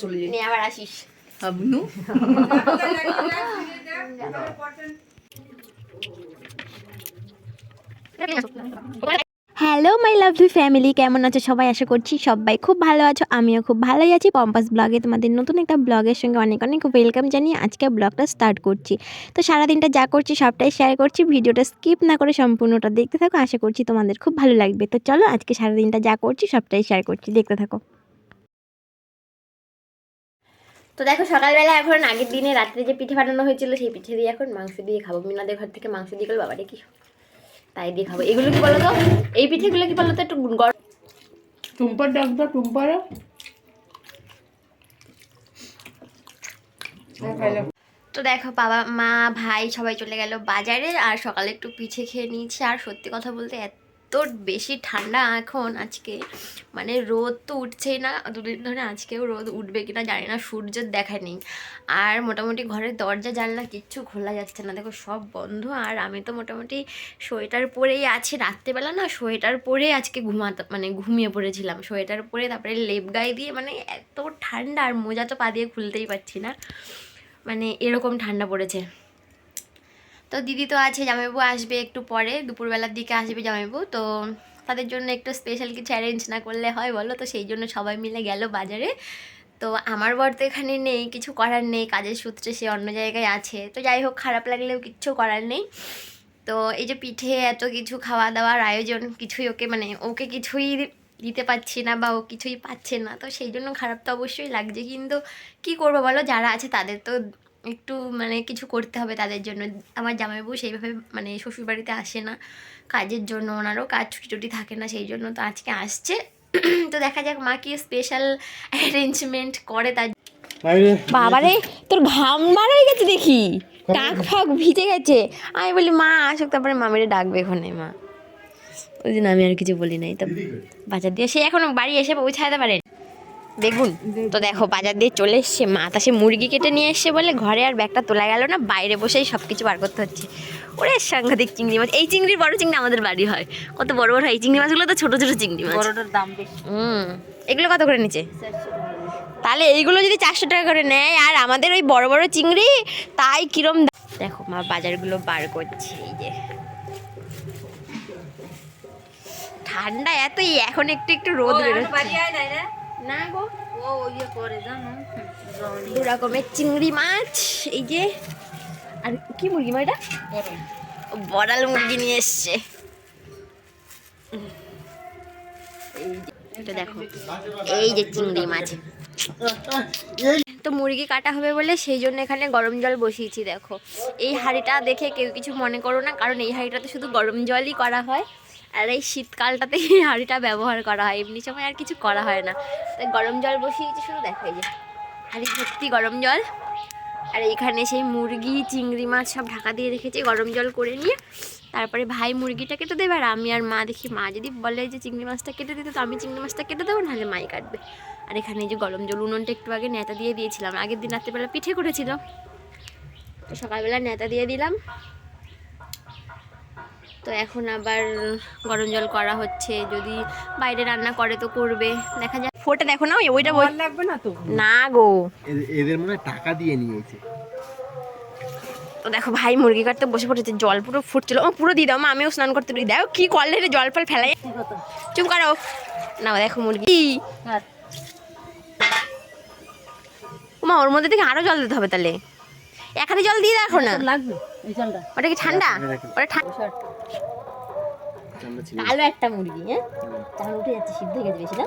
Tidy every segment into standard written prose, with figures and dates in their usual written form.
নিয়ে আবার আসিস আবনু হ্যালো মাই লাভলি ফ্যামিলি, কেমন আছো সবাই? আশা করছি সবাই খুব ভালো আছো। আমিও খুব ভালোই আছি। পম্পাস ব্লগে তোমাদের নতুন একটা ব্লগের সঙ্গে অনেক অনেক ওয়েলকাম জানিয়ে আজকে ব্লগটা স্টার্ট করছি। তো সারাদিনটা যা করছি সবটাই শেয়ার করছি, ভিডিওটা স্কিপ না করে সম্পূর্ণটা দেখতে থাকো। আশা করছি তোমাদের খুব ভালো লাগবে। তো চলো আজকে সারাদিনটা যা করছি সবটাই শেয়ার করছি, দেখতে থাকো। তো দেখো সকালবেলা এখন আগের দিনে রাত্রে যে পিঠে বানানো হয়েছিল সেই পিঠে দিয়ে এখন মাংস দিয়ে খাবো। মিনাদের ঘর থেকে মাংস দিয়ে গেলো, বাবা কি তাই দিয়ে খাবো। এগুলো কি বলো তো, এই পিঠেগুলো কি বলো তো একটু গরম। টুম্পার ডাকদা টুম্পারা তো দেখো বাবা মা ভাই সবাই চলে গেল বাজারে, আর সকালে একটু পিঠে খেয়ে নিয়েছি। আর সত্যি কথা বলতে এত বেশি ঠান্ডা এখন আজকে, মানে রোদ তো উঠছেই না দুদিন ধরে, আজকেও রোদ উঠবে কিনা জানি না, সূর্যের দেখা নেই। আর মোটামুটি ঘরের দরজা জানলা কিচ্ছু খোলা যাচ্ছে না, দেখো সব বন্ধ। আর আমি তো মোটামুটি সোয়েটার পরেই আছি, রাত্রেবেলা না সোয়েটার পরে আজকে ঘুমিয়ে পড়েছিলাম সোয়েটার পরে, তারপরে লেপ গায়ে দিয়ে, মানে এত ঠান্ডা। আর মোজা তো পা দিয়ে খুলতেই পারছি না, মানে এরকম ঠান্ডা পড়েছে। তো দিদি তো আছে, জামাইবাবু আসবে একটু পরে, দুপুরবেলার দিকে আসবে জামাইবাবু। তো তাদের জন্য একটু স্পেশাল কিছু অ্যারেঞ্জ না করলে হয় বলো? তো সেই জন্য সবাই মিলে গেল বাজারে। তো আমার বর তো এখানে নেই, কিছু করার নেই, কাজের সূত্রে সে অন্য জায়গায় আছে। তো যাই হোক, খারাপ লাগলেও কিচ্ছু করার নেই। তো এই যে পিঠে এত কিছু খাওয়া দাওয়ার আয়োজন, কিছুই ওকে কিছুই দিতে পারছি না, বা ও কিছুই পাচ্ছে না। তো সেই জন্য খারাপ তো অবশ্যই লাগছে, কিন্তু কি করবো বলো, যারা আছে তাদের তো একটু কিছু করতে হবে তাদের জন্য। আমার জামাইবাবু সেইভাবে শ্বশুরবাড়িতে আসে না কাজের জন্য, ওনারও কাজ ছুটি থাকে না, সেই জন্য তো আজকে আসছে। তো দেখা যাক মা কি স্পেশাল অ্যারেঞ্জমেন্ট করে তার। বাবারে তোর ঘাম বার হয়ে গেছে দেখি, টাক ফাক ভিজে গেছে। আমি বলি মা আসুক, তারপরে মামিরে ডাকবে এখানে মা। ওই দিন আমি আর কিছু বলি নাই। তো বাজার দিয়ে সে এখন বাড়ি এসে পৌঁছাতে পারেন দেখুন। তো দেখো বাজার দিয়ে চলে এসছে মা, তা সে মুরগি কেটে নিয়ে এসছে বলে ঘরে আর ব্যাগটা তোলা গেল না, বাইরে বসেই সব কিছু বার করতে হচ্ছে। ওরে সাংঘাতিক চিংড়ি মাছ, এই চিংড়ির বড় চিংড়ি আমাদের বাড়ি হয়, কত বড় বড় হয় এই চিংড়ি মাছগুলো, তো ছোট ছোট চিংড়ি মাছ, বড়টার দাম বেশি। এগুলো কত করে নিচে? তাহলে এইগুলো যদি 400 টাকা করে নেয়, আর আমাদের ওই বড় বড় চিংড়ি তাই কিরম। দেখো মা বাজারগুলো বার করছে, এই যে ঠান্ডা এতই, এখন একটু একটু রোদ বেরোচ্ছে না গো। দু রকমের চিংড়ি মাছ, এই যে আর কি মুরগি মা, এটা বড়াল মুরগি নিয়ে এসছে। এটা দেখো, এই যে চিংড়ি মাছ। তো মুরগি কাটা হবে বলে সেই জন্য এখানে গরম জল বসিয়েছি। দেখো এই হাঁড়িটা দেখে কেউ কিছু মনে করো না, কারণ এই হাঁড়িটাতে শুধু গরম জলই করা হয়, আর এই শীতকালটাতে এই হাঁড়িটা ব্যবহার করা হয়, এমনি সময় আর কিছু করা হয় না। তাই গরম জল বসিয়েছি শুধু, দেখো এই যে হাঁড়ি ভর্তি গরম জল। আর এইখানে সেই মুরগি চিংড়ি মাছ সব ঢাকা দিয়ে রেখেছি গরম জল করে নিয়ে। তারপরে ভাই মুরগিটা কেটে দেবে, আর আমি আর মা দেখি, মা যদি বলে যে চিংড়ি মাছটা কেটে দিতে, তো আমি চিংড়ি মাছটা কেটে দেবো, নাহলে মাই কাটবে। আর এখানে যে গরম জল, উনুনটা একটু আগে নেতা দিয়ে দিয়েছিলাম, আগের দিন রাত্রিবেলা পিঠে করেছিল, তো সকালবেলা নেতা দিয়ে দিলাম। তো এখন আবার গরম জল করা হচ্ছে, যদি বাইরে রান্না করে তো করবে, দেখা যাক। ফোটা দেখো না, ওইটা লাগবে না তো, না গো, এদের মনে হয় টাকা দিয়ে নিয়েছে। তো দেখো ভাই মুরগি কাটতে বসে পড়েছে, জল পুরো ফুটছিল। ও পুরো দিয়ে দাও মা, আমিও স্নান করতে দিই। দেখো কি করলে, জল ফল ফেলাই, চুপ করো না। দেখো মুরগি, মা ওর মধ্যে থেকে আরো জল দিতে হবে, তাহলে এখানে জল দিয়ে দেখো না, লাগবে এই জলটা। ওটা কি ঠান্ডা? ওটা ঠান্ডা। কালো একটা মুরগি, হ্যাঁ চাল উঠে যাচ্ছে, সিদ্ধ হয়ে গেছে বেশি না।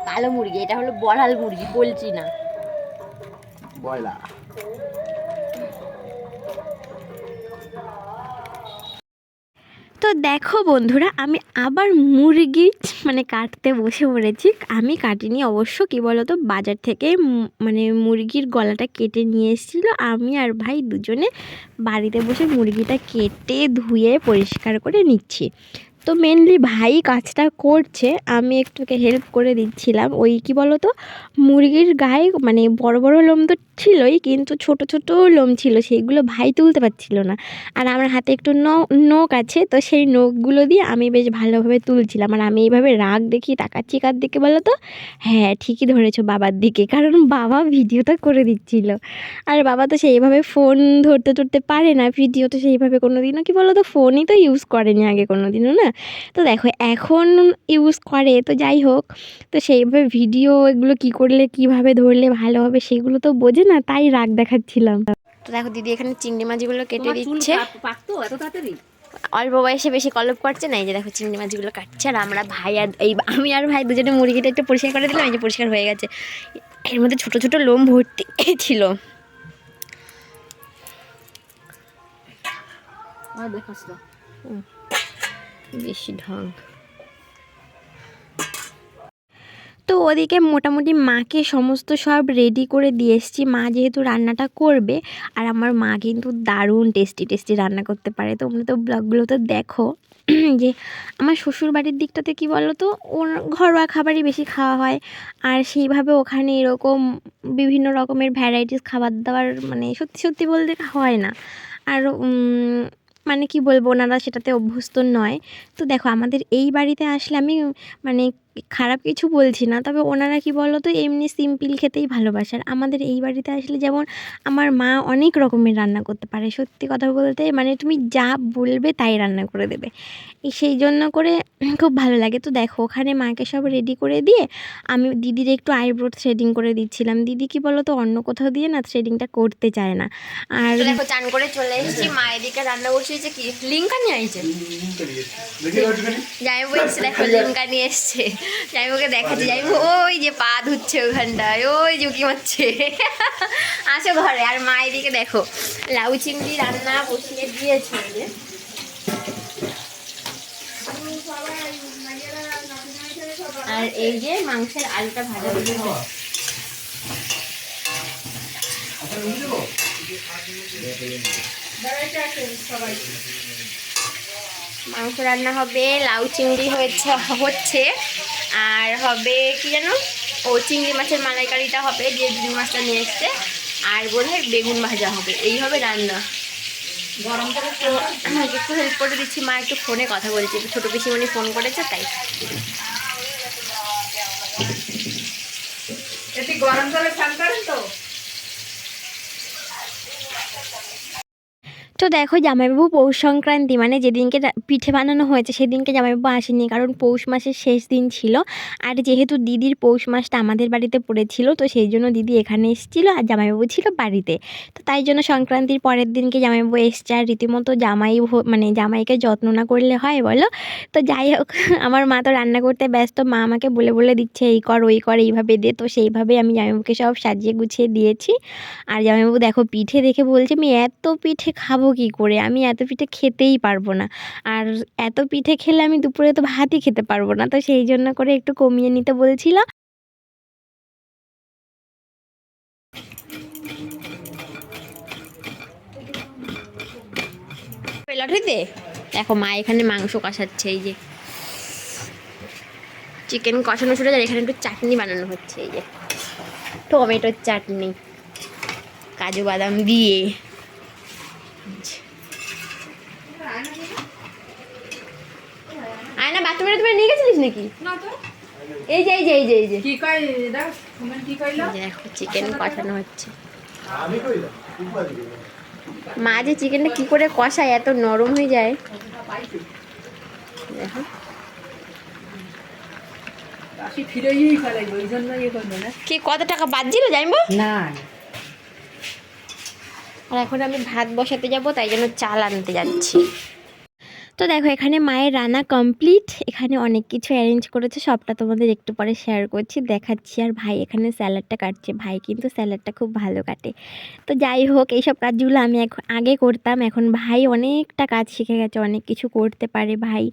কালো মুরগি, এটা হলো বড়াল মুরগি, পোলট্রি না, বয়লা। তো দেখো বন্ধুরা, আমি আবার মুরগি কাটতে বসে পড়েছি। আমি কাটিনি অবশ্য, কি বলতো বাজার থেকে মুরগির গলাটা কেটে নিয়ে এসেছিলো। আমি আর ভাই দুজনে বাড়িতে বসে মুরগিটা কেটে ধুয়ে পরিষ্কার করে নিচ্ছি। তো মেনলি ভাই কাজটা করছে, আমি একটুকে হেল্প করে দিচ্ছিলাম। ওই কি বলতো মুরগির গায়ে বড় বড় লোম তো উঠছিলই, কিন্তু ছোট ছোট লোম ছিল, সেইগুলো ভাই তুলতে পারছিল না। আর আমার হাতে একটু নখ আছে, তো সেই নখগুলো দিয়ে আমি বেশ ভালোভাবে তুলছিলাম। আর আমি এইভাবে রাগ দেখিয়ে তাকাচ্ছি কার দিকে বলো তো? হ্যাঁ, ঠিকই ধরেছো, বাবার দিকে। কারণ বাবা ভিডিওটা করে দিচ্ছিল। আর বাবা তো সেইভাবে ফোন ধরতে ধরতে পারে না, ভিডিও তো সেইভাবে কোনো দিনও কী বলো তো, ফোনই তো ইউজ করেনি আগে কোনো দিনও না। তো দেখো এখন ইউজ করে, তো যাই হোক, তো সেইভাবে ভিডিও এগুলো কী করলে কীভাবে ধরলে ভালো হবে সেগুলো তো বোঝে না, তাই রাগ দেখাচ্ছিলাম। তো দেখো দিদি এখানে চিংড়ি মাছগুলো কেটে তোমার চুল দিচ্ছে। পাকতো এত তাড়াতাড়ি? অল্প বয়সে বেশি কলপ করছে না, এই যে দেখো চিংড়ি মাছগুলো কাটছে। আর আমরা ভাই আর এই আমি আর ভাই দুজনে মুরগিটা একটু পরিষ্কার করে দিলাম, এই যে পরিষ্কার হয়ে গেছে। এর মধ্যে ছোট ছোট লোম ভর্তি ছিল। দেখাস তো। বেশি ঢং। তো ওদিকে মোটামুটি মাকে সমস্ত সব রেডি করে দিয়ে এসেছি। মা যেহেতু রান্নাটা করবে, আর আমার মা কিন্তু দারুণ টেস্টি টেস্টি রান্না করতে পারে। তোমরা তো ব্লগগুলোতে দেখো যে আমার শ্বশুর বাড়ির দিকটাতে কী বলো তো, ওর ঘরোয়া খাবারই বেশি খাওয়া হয়। আর সেইভাবে ওখানে এরকম বিভিন্ন রকমের ভ্যারাইটিস খাবার দাবার মানে সত্যি সত্যি বলতে হয় না। আর মানে কি বলবো, ওনারা সেটাতে অভ্যস্ত নয়। তো দেখো আমাদের এই বাড়িতে আসলে আমি মানে খারাপ কিছু বলছি না, তবে ওনারা কি বলো তো, এমনি সিম্পল খেতেই ভালোবাসে। আর আমাদের এই বাড়িতে আসলে যেমন আমার মা অনেক রকমের রান্না করতে পারে, সত্যি কথা বলতে মানে তুমি যা বলবে তাই রান্না করে দেবে। সেই জন্য করে খুব ভালো লাগে। তো দেখো ওখানে মাকে সব রেডি করে দিয়ে আমি দিদির একটু আইব্রো থ্রেডিং করে দিচ্ছিলাম। দিদি কি বলো তো, অন্য কোথাও দিয়ে না থ্রেডিংটা করতে চায় না। আর তো দেখো চান করে চলে এসেছি, মা এদিকে রান্না বসিয়েছে। কি লিঙ্কা নিয়ে আইছে, জামাইবু এসছে, দেখো লিঙ্কা নিয়ে এসছে। জামাইবুকে দেখাচ্ছে, জামাইবু ওই যে পা ধুচ্ছে ওখানটায়, ওই যে উকি মারছে। আসো ঘরে। আর মা এদিকে দেখো লাউ চিংড়ি রান্না বসিয়ে দিয়েছে। আর এই যে মাংসের আলুটা ভাজা হয়ে মাংস রান্না হবে, লাউ চিংড়ি হচ্ছে আর হবে কি জানো, ও চিংড়ি মাছের মালাইকারিটা হবে, যে চিংড়ি মাছটা নিয়ে এসছে। আর বোধহয় বেগুন ভাজা হবে, এই হবে রান্না। গরম করে তো একটু হেল্প করে দিচ্ছি, মা একটু ফোনে কথা বলছে, ছোটো পিসিমণি ফোন করেছে তাই। গরম জলে স্নান করেন তো? তো দেখো জামাইবাবু পৌষ সংক্রান্তি মানে যেদিনকে পিঠে বানানো হয়েছে সেদিনকে জামাইবাবু আসেনি, কারণ পৌষ মাসের শেষ দিন ছিল। আর যেহেতু দিদির পৌষ মাসটা আমাদের বাড়িতে পড়েছিল, তো সেই জন্য দিদি এখানে এসেছিলো আর জামাইবাবু ছিল বাড়িতে। তো তাই জন্য সংক্রান্তির পরের দিনকে জামাইবাবু এসছে। আর রীতিমতো মানে জামাইকে যত্ন না করলে হয় বলো? তো যাই হোক, আমার মা তো রান্না করতে ব্যস্ত, মা আমাকে বলে বলে দিচ্ছে এই কর ওই কর, এইভাবে দে। তো সেইভাবেই আমি জামাইবাবুকে সব সাজিয়ে গুছিয়ে দিয়েছি। আর জামাইবাবু দেখো পিঠে দেখে বলছে, আমি এত পিঠে খাবো কী করে, আমি এত পিঠে খেতেই পারবো না। আর এত পিঠে খেলে আমি দুপুরে তো ভাতই খেতে পারবো না, তো সেই জন্য করে একটু কমিয়ে নিতে বলছিল। লটারিতে দেখো মা এখানে মাংস কষাচ্ছে, এই যে চিকেন কষানো ছিল, আর এখানে একটু চাটনি বানানো হচ্ছে, এই যে টমেটোর চাটনি কাজু বাদাম দিয়ে। আয়না বাথরুমে তুমি নিয়ে গেছিলিস নাকি? এই যে এই যে এই যে এই যে কি কই দাও, তুমি কি কইলো? দেখো চিকেন কষানো হচ্ছে। মা যে চিকেনটা কি করে কষায় এত নরম হয়ে যায় দেখো। ফিরেই ফেলাইবো, এই জন্য ইয়ে করবে না। কি কত টাকা বাজছিল জানবো না। আর এখন আমি ভাত বসাতে যাব, তাই জন্য চাল আনতে যাচ্ছি। তো দেখো এখানে মায়ের রান্না কমপ্লিট, এখানে অনেক কিছু অ্যারেঞ্জ করেছে, সবটা তোমাদের একটু পরে শেয়ার করছি, দেখাচ্ছি। আর ভাই এখানে স্যালাডটা কাটছে, ভাই কিন্তু স্যালাডটা খুব ভালো কাটে। তো যাই হোক, এইসব কাজগুলো আমি আগে করতাম, এখন ভাই অনেকটা কাজ শিখে গেছে, অনেক কিছু করতে পারে ভাই।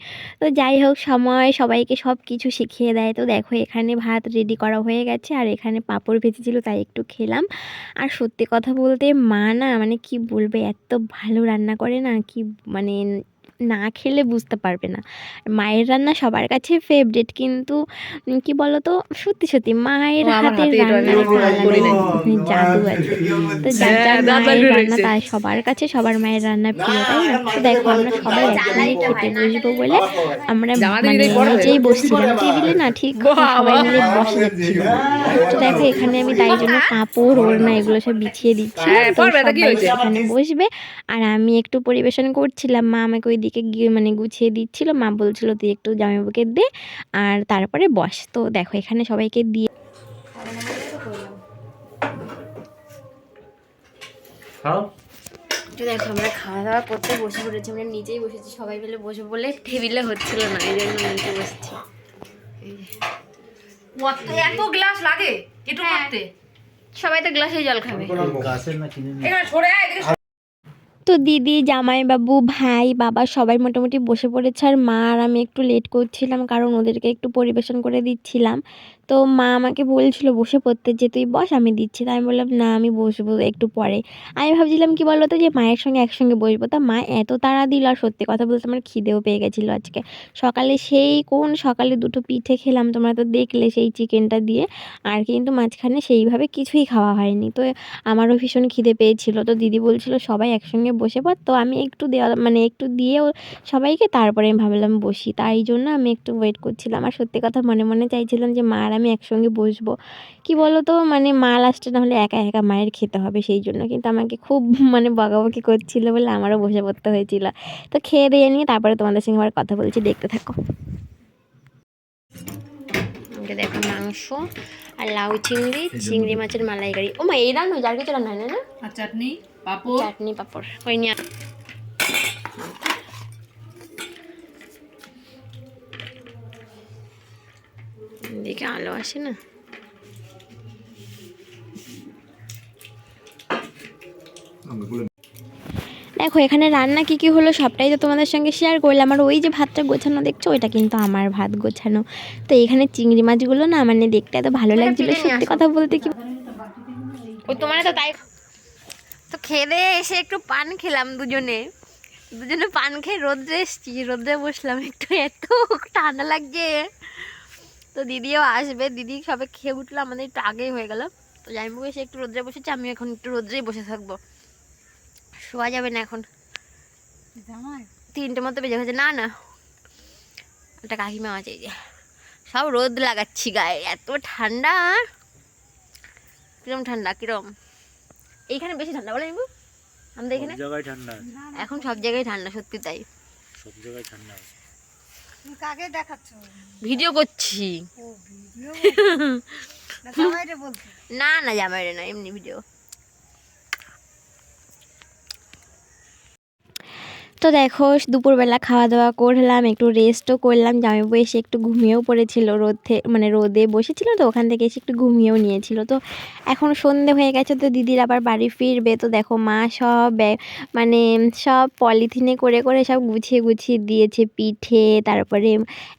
তো যাই হোক, সময় সবাইকে সব কিছু শিখিয়ে দেয়। তো দেখো এখানে ভাত রেডি করা হয়ে গেছে, আর এখানে পাঁপড় ভেজেছিল তাই একটু খেলাম। আর সত্যি কথা বলতে মা না মানে কি বলবে, এত ভালো রান্না করে না, কি মানে না খেলে বুঝতে পারবে না। মায়ের রান্না সবার কাছে ফেভারিট, কিন্তু কি বলতো, সত্যি সত্যি মায়ের ও, আমার হাতের হাতে এটা রান্নার আমি একটা করি আলাদা নাই। জাদু আছে। তো যার হ্যাঁ, যার দাঁত বার মায়ের করে রান্না রয়েছে। তার সবার কাছে সবার মায়ের রান্না প্রিয়, তাই না? তো দেখো আমরা সবাই একসঙ্গে খেতে বসবো বলে আমরা জামাতে মানে বিদায় করা নিচেই হয়েছে। বসছিলাম, টেবিলে না, ঠিক সবাই মিলে বসা যাচ্ছিল না। তো দেখো এখানে আমি তাই জন্য কাপড় ওড়না এগুলো সব বিছিয়ে দিচ্ছিলাম। হ্যাঁ, তো পড়বে, তা কি সবাই হয়েছে? এখানে বসবে আর আমি একটু পরিবেশন করছিলাম। মা আমাকে ওইদিকে গিয়ে মানে গুছিয়ে দিচ্ছিল। মা বলছিল তুই একটু জামাইবাবুকে দে আর তারপরে বস। তো দেখো এখানে সবাইকে দিয়ে তো দেখো আমরা খাওয়া দাওয়া করতে বসে পড়েছি, আমরা নিচেই বসেছি, সবাই মিলে বসে বলে টেবিলে হচ্ছিল না, এই জন্য নিচে বসেছি। এত গ্লাস লাগে একটু মারতে সবাই তো গ্লাসে জল খাবে। এখানে সরে আয় এদিকে। তো দিদি, জামাইবাবু, ভাই, বাবা সবাই মোটামুটি বসে পড়েছে আর মা আর আমি একটু লেট করছিলাম কারণ ওদেরকে একটু পরিবেশন করে দিচ্ছিলাম। তো মা আমাকে বলছিল বসে পড়তে, যে তুই বস আমি দিচ্ছি। তাই আমি বললাম না আমি বসবো একটু পরে। আমি ভাবছিলাম কি বলতো যে মায়ের সঙ্গে একসঙ্গে বসবো, তা মা এত তাড়া দিল আর সত্যি কথা বলতে আমার খিদেও পেয়ে গেছিলো আজকে সকালে। সেই কোন সকালে 2টো পিঠে খেলাম, তোমরা তো দেখলে সেই চিকেনটা দিয়ে, আর কিন্তু মাঝখানে সেইভাবে কিছুই খাওয়া হয়নি। তো আমারও ভীষণ খিদে পেয়েছিল। তো দিদি বলছিল সবাই একসঙ্গে বসে পড়, তো আমি একটু দেওয়া মানে একটু দিয়েও সবাইকে, তারপরে আমি ভাবলাম বসি, তাই জন্য আমি একটু ওয়েট করছিলাম। আর সত্যি কথা মনে মনে চাইছিলাম যে মা আর আমি একসঙ্গে বসবো, কি বলো তো, মানে মা লাস্টে নাহলে একা একা মায়ের খেতে হবে সেই জন্য, কিন্তু আমাকে খুব মানে বকাবকি করছিল বলে আমারও বসে পড়তে হয়েছিল। তো খেয়ে দিয়ে নিয়ে তারপরে তোমাদের সঙ্গে আবার কথা বলছি, দেখতে থাকো। দেখো মাংস আর লাউ চিংড়ি, চিংড়ি মাছের মালাইকারি। ও মা এই রান্না যার কিছু রান্না হয় না? আর চাটনি পাপড় চাটনি পাঁপড় ওই নিয়ে দেখে আলো আসে না। দেখো এখানে রান্না কী কী হলো সবটাই তো তোমাদের সঙ্গে শেয়ার করলাম। আর ওই যে ভাতটা গোছানো দেখছো, ওইটা কিন্তু আমার ভাত গোছানো। তো এখানে চিংড়ি মাছগুলো না মানে দেখতে এত ভালো লাগছিলো, সত্যি কথা বলতে কি ও তোমার তো তাই। তো খেয়ে দিয়ে এসে একটু পান খেলাম, দুজনে পান খেয়ে রোদ্রে এসছি, রোদ্রে বসলাম একটু, এত ঠান্ডা লাগছে। তো দিদিও আসবে, দিদি সবে খেয়ে উঠলো, আমাদের একটু আগেই হয়ে গেল। তো জামাইবাবু এসে একটু রোদ্রে বসেছে, আমি এখন একটু রোদ্রেই বসে থাকবো, শোয়া যাবে না এখন। 3টে মতো বেজে গেছে। না না একটা কাকিমা আছে, এই যে সব রোদ লাগাচ্ছি গায়ে, এত ঠান্ডা। কিরম ঠান্ডা, কিরম এইখানে বেশি ঠান্ডা বলে নিবু আমাদের এখানে ঠান্ডা এখন সব জায়গায় ঠান্ডা, সত্যি তাই। সব জায়গায় ঠান্ডা কাকে দেখাচ্ছ? ভিডিও করছি। ও ভিডিও না জামাইরে বলতে। না না জামাইরে না, এমনি ভিডিও। তো দেখো দুপুরবেলা খাওয়া দাওয়া করলাম, একটু রেস্টও করলাম। জামাইবাবু এসে একটু ঘুমিয়েও পড়েছিল, মানে রোদে বসেছিল তো ওখান থেকে এসে একটু ঘুমিয়েও নিয়েছিল। তো এখন সন্ধে হয়ে গেছে, তো দিদির আবার বাড়ি ফিরবে। তো দেখো মা সব মানে সব পলিথিনে করে করে সব গুছিয়ে গুছিয়ে দিয়েছে, পিঠে, তারপরে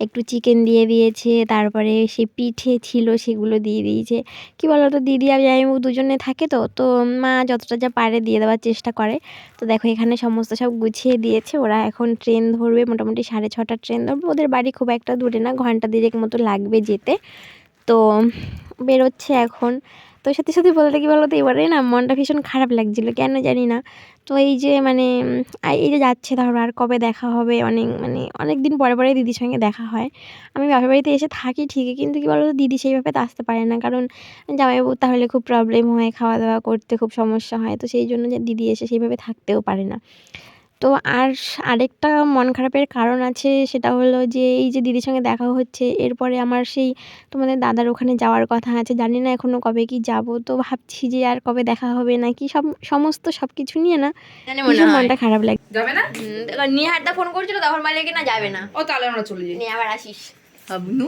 একটু চিকেন দিয়ে দিয়েছে, তারপরে সেই পিঠে ছিল সেগুলো দিয়ে দিয়েছে। কি বলো তো, দিদি আর জামাইবাবু দুজনে থাকে, তো তো মা যতটা যা পারে দিয়ে দেওয়ার চেষ্টা করে। তো দেখো এখানে সমস্ত সব গুছিয়ে দিয়েছে। ওরা এখন ট্রেন ধরবে, মোটামুটি 6:30 ট্রেন ধরবে। ওদের বাড়ি খুব একটা দূরে না, ঘন্টা 2 মতো লাগবে যেতে। তো বেরোচ্ছে এখন। তো সত্যি সত্যি বলতে কি বলতো, এবারে না মনটা ভীষণ খারাপ লাগছিলো, কেন জানি না। তো এই যে মানে এই যে যাচ্ছে, ধরো আর কবে দেখা হবে, অনেক দিন পরে পরে দিদির সঙ্গে দেখা হয়। আমি বাপের বাড়িতে এসে থাকি ঠিকই, কিন্তু কি বলতো দিদি সেইভাবে তো আসতে পারে না, কারণ জামাইবাবুর তাহলে খুব প্রবলেম হয়, খাওয়া দাওয়া করতে খুব সমস্যা হয়। তো সেই জন্য যে দিদি এসে সেইভাবে থাকতেও পারে না। তো আরেকটা মন খারাপের কারণ আছে, সেটা হলো যে এই যে দিদির সঙ্গে দেখা হচ্ছে, এরপরে আমার সেই তোমাদের দাদার ওখানে যাওয়ার কথা আছে, জানি না এখনও কবে কি যাব। তো ভাবছি যে আর কবে দেখা হবে নাকি, সমস্ত সব কিছু নিয়ে না জানি মনে ভীষণ হয় মনটা খারাপ লাগে। যাবে না? নিহারদা ফোন করছিল, তখন বলে কিনা যাবে না, ও তাহলে আমরা চলে যাই। নিয়ে আবার আসিস। আবনু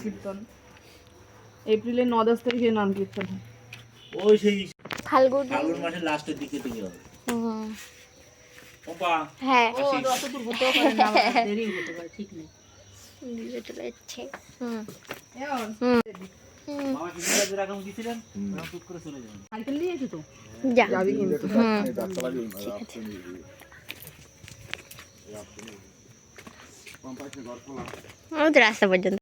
কীর্তন এপ্রিলের 9-10 তারিখে নাম কীর্তন। ওই সেই ফাল্গুন ফাল্গুন মাসের লাস্টের দিকে থেকে হবে ওপা হ্যাঁ ও তো অত দূর হতেও পারে না, আবার দেরি হতে পারে, ঠিক নেই। চলে যাচ্ছে। এমন হুম বাবা কিছু রাখাম দিয়েছিলেন টুক করে চলে যাবেন। সাইকেল নিয়ে এসো তো যা যাবি কিন্তু হুম আমাদের রাস্তা পর্যন্ত